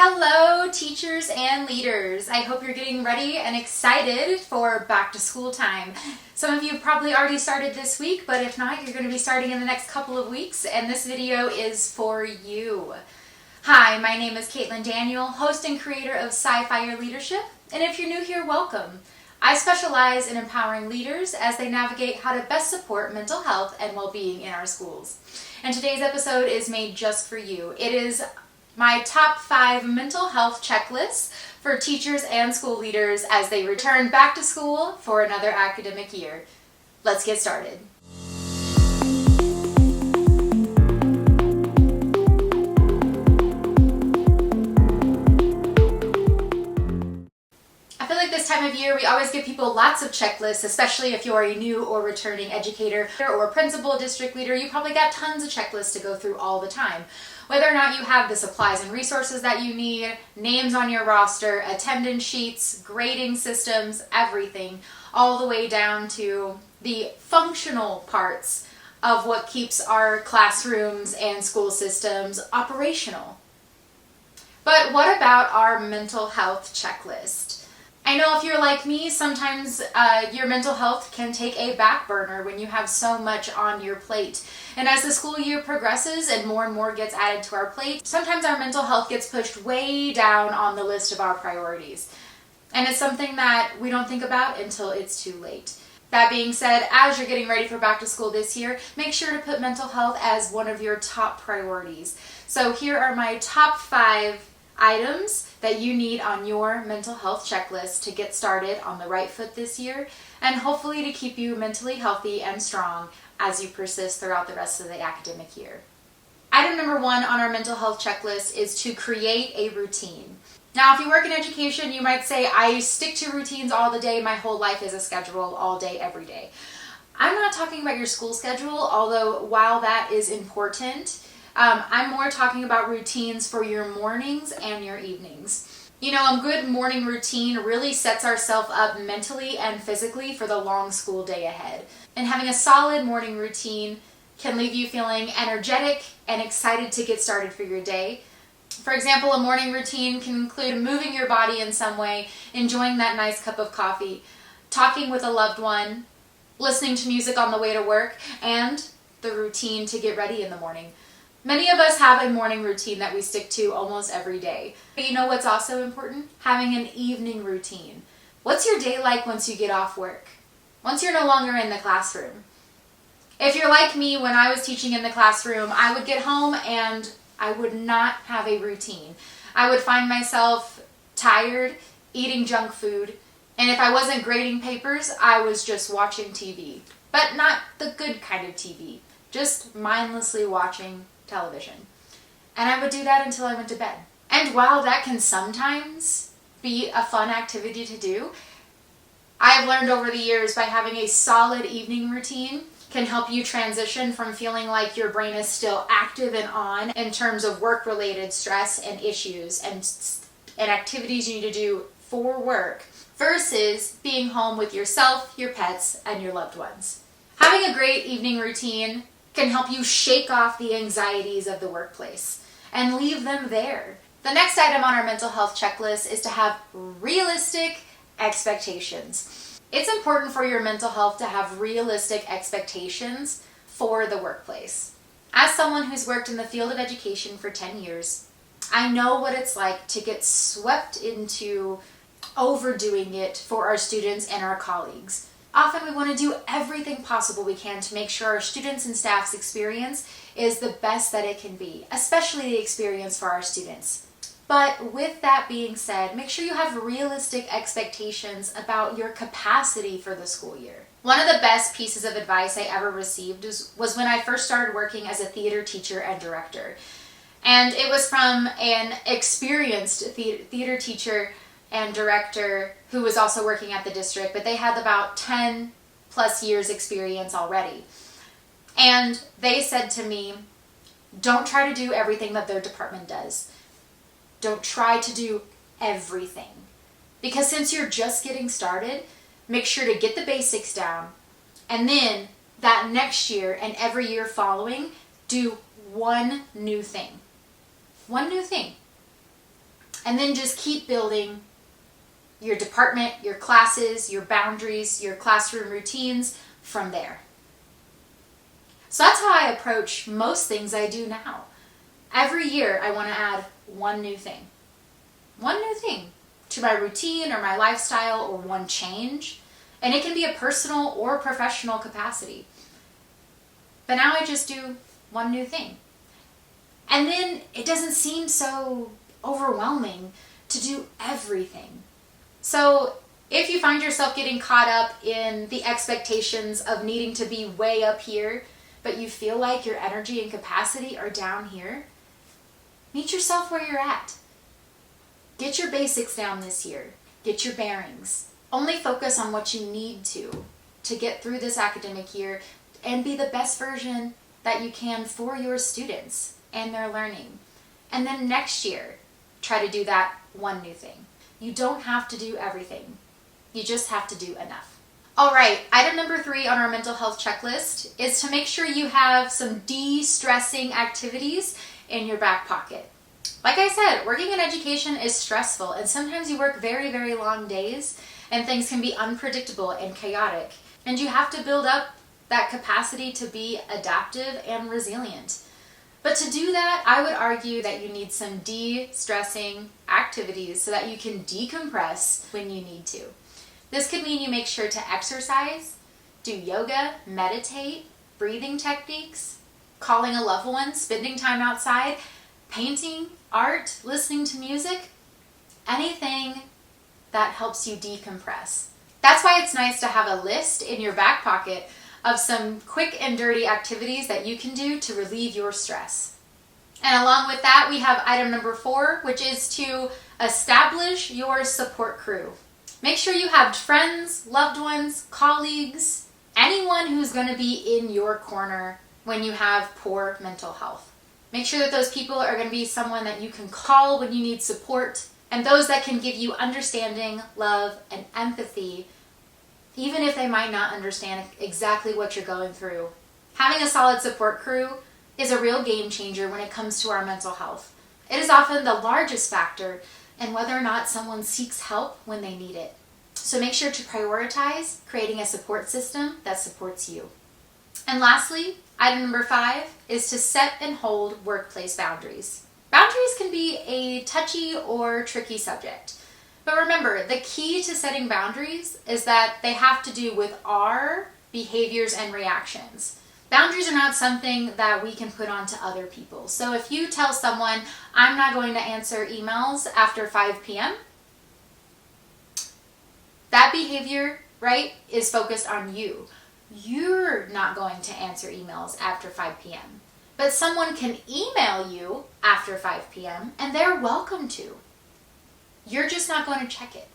Hello, teachers and leaders. I hope you're getting ready and excited for back to school time. Some of you probably already started this week, but if not, you're going to be starting in the next couple of weeks, and this video is for you. Hi, my name is Kaitlyn Daniel, host and creator of Sci-Fi Leadership, and if you're new here, welcome. I specialize in empowering leaders as they navigate how to best support mental health and well-being in our schools. And today's episode is made just for you. It is my top 5 mental health checklists for teachers and school leaders as they return back to school for another academic year. Let's get started. I feel like this time of year we always give people lots of checklists, especially if you're a new or returning educator or principal, district leader. You probably got tons of checklists to go through all the time. Whether or not you have the supplies and resources that you need, names on your roster, attendance sheets, grading systems, everything, all the way down to the functional parts of what keeps our classrooms and school systems operational. But what about our mental health checklist? I know if you're like me, sometimes your mental health can take a back burner when you have so much on your plate. And as the school year progresses and more gets added to our plate, sometimes our mental health gets pushed way down on the list of our priorities. And it's something that we don't think about until it's too late. That being said, as you're getting ready for back to school this year, make sure to put mental health as one of your top priorities. So here are my top 5 items that you need on your mental health checklist to get started on the right foot this year, and hopefully to keep you mentally healthy and strong as you persist throughout the rest of the academic year. Item number 1 on our mental health checklist is to create a routine. Now, if you work in education, you might say, I stick to routines all the day, my whole life is a schedule all day, every day. I'm not talking about your school schedule, although while that is important, I'm more talking about routines for your mornings and your evenings. You know, a good morning routine really sets ourselves up mentally and physically for the long school day ahead. And having a solid morning routine can leave you feeling energetic and excited to get started for your day. For example, a morning routine can include moving your body in some way, enjoying that nice cup of coffee, talking with a loved one, listening to music on the way to work, and the routine to get ready in the morning. Many of us have a morning routine that we stick to almost every day. But you know what's also important? Having an evening routine. What's your day like once you get off work? Once you're no longer in the classroom? If you're like me, when I was teaching in the classroom, I would get home and I would not have a routine. I would find myself tired, eating junk food, and if I wasn't grading papers, I was just watching TV. But not the good kind of TV, just mindlessly watching television. And I would do that until I went to bed. And while that can sometimes be a fun activity to do, I've learned over the years by having a solid evening routine can help you transition from feeling like your brain is still active and on in terms of work-related stress and issues and activities you need to do for work versus being home with yourself, your pets, and your loved ones. Having a great evening routine can help you shake off the anxieties of the workplace and leave them there. The next item on our mental health checklist is to have realistic expectations. It's important for your mental health to have realistic expectations for the workplace. As someone who's worked in the field of education for 10 years, I know what it's like to get swept into overdoing it for our students and our colleagues. Often we want to do everything possible we can to make sure our students and staff's experience is the best that it can be, especially the experience for our students. But with that being said, make sure you have realistic expectations about your capacity for the school year. One of the best pieces of advice I ever received was when I first started working as a theater teacher and director. And it was from an experienced theater teacher and director who was also working at the district, but they had about 10 plus years experience already. And they said to me, don't try to do everything that their department does. Don't try to do everything. Because since you're just getting started, make sure to get the basics down, and then that next year and every year following, do one new thing. One new thing. and then just keep building your department, your classes, your boundaries, your classroom routines from there. So that's how I approach most things I do now. Every year I want to add one new thing to my routine or my lifestyle, or one change. And it can be a personal or professional capacity. But now I just do one new thing. And then it doesn't seem so overwhelming to do everything. So if you find yourself getting caught up in the expectations of needing to be way up here, but you feel like your energy and capacity are down here, meet yourself where you're at. Get your basics down this year. Get your bearings. Only focus on what you need to get through this academic year and be the best version that you can for your students and their learning. And then next year, try to do that one new thing. You don't have to do everything. You just have to do enough. All right, item number 3 on our mental health checklist is to make sure you have some de-stressing activities in your back pocket. Like I said, working in education is stressful, and sometimes you work very, very long days and things can be unpredictable and chaotic. And you have to build up that capacity to be adaptive and resilient. But to do that, I would argue that you need some de-stressing activities so that you can decompress when you need to. This could mean you make sure to exercise, do yoga, meditate, breathing techniques, calling a loved one, spending time outside, painting, art, listening to music, anything that helps you decompress. That's why it's nice to have a list in your back pocket of some quick and dirty activities that you can do to relieve your stress. And along with that, we have item number 4, which is to establish your support crew. Make sure you have friends, loved ones, colleagues, anyone who's going to be in your corner when you have poor mental health. Make sure that those people are going to be someone that you can call when you need support, and those that can give you understanding, love, and empathy, even if they might not understand exactly what you're going through. Having a solid support crew is a real game changer when it comes to our mental health. It is often the largest factor in whether or not someone seeks help when they need it. So make sure to prioritize creating a support system that supports you. And lastly, item number 5 is to set and hold workplace boundaries. Boundaries can be a touchy or tricky subject. But remember, the key to setting boundaries is that they have to do with our behaviors and reactions. Boundaries are not something that we can put onto other people. So if you tell someone, I'm not going to answer emails after 5 p.m., that behavior, right, is focused on you. You're not going to answer emails after 5 p.m. But someone can email you after 5 p.m. and they're welcome to. You're just not going to check it.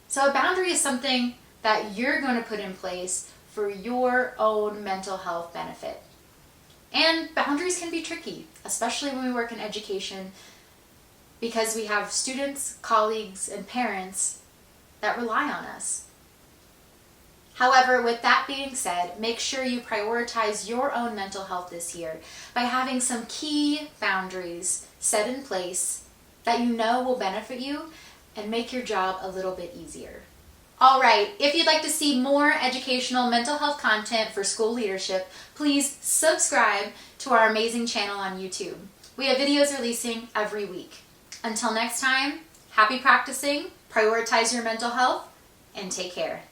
So a boundary is something that you're going to put in place for your own mental health benefit. And boundaries can be tricky, especially when we work in education, because we have students, colleagues, and parents that rely on us. However, with that being said, make sure you prioritize your own mental health this year by having some key boundaries set in place that you know will benefit you and make your job a little bit easier. All right, if you'd like to see more educational mental health content for school leadership, please subscribe to our amazing channel on YouTube. We have videos releasing every week. Until next time, happy practicing, prioritize your mental health, and take care.